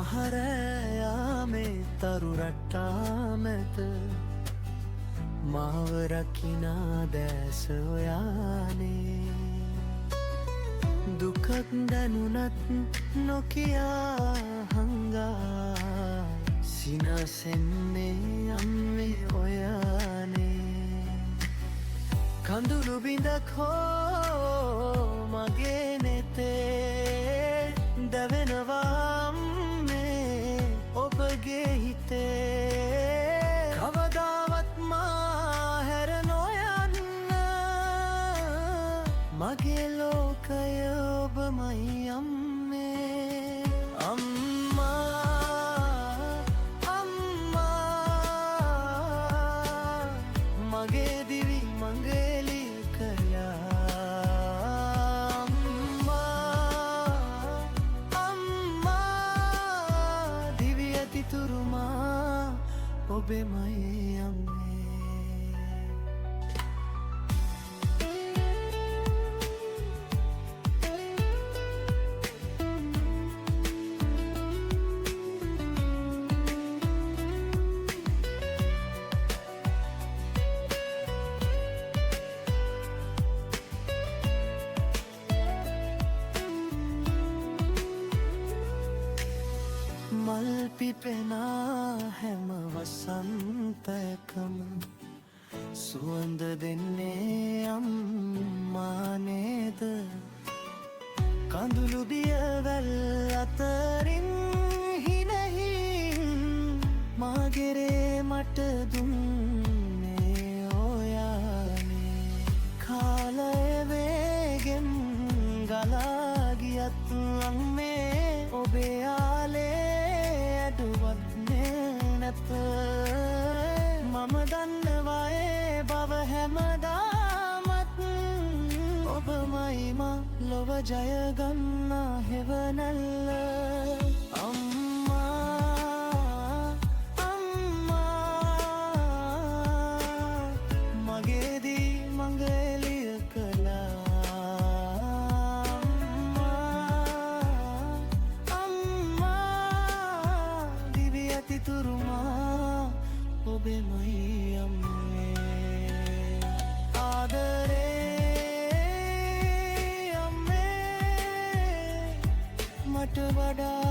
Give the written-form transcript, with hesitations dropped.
මහරෑයාමේ තරු රට්ටා මැත මාව රකිනා දැස ඔයානේ දුකක් දැනුනත් නොකියා හංගා සිනසෙන්නේ අම්මේ ඔයානේ කඳුළු බිඳක් හෝ මගේ නෙතේ දැවෙනවා අම්මේ ඔබගේ හිතේ කවදාවත් මා හැර නොයන්න මගේ ලෝකය ඔබමයි අම්මේ මගේ දිවි මංගලී කළා අම්මා දිවි ඇතිතුරුමා ඔබෙමයි අම්මේ මල් පිපෙනා හැම වසන්තයකම සුවඳ දෙන්නේ අම්මා නේද කඳුළු දියවැල් අතරින් හිනෙහින් මාගෙරේ මට දුන්නේ ඔයානේ කාලය වේගෙන් ගලා ගියත් අම්මේ ඔබේ ආලේ ඇඩුවත් නැත මම දන්නවා ඒ බව හැමදාමත් ඔබමයි මා ලොව ජය ගන්නා හෙවණැල්ල අම්මා මගේදී මංගලිය කළා තුරුමා ඔබෙමයි අම්මේ ආදරේ අම්මේ මට වඩා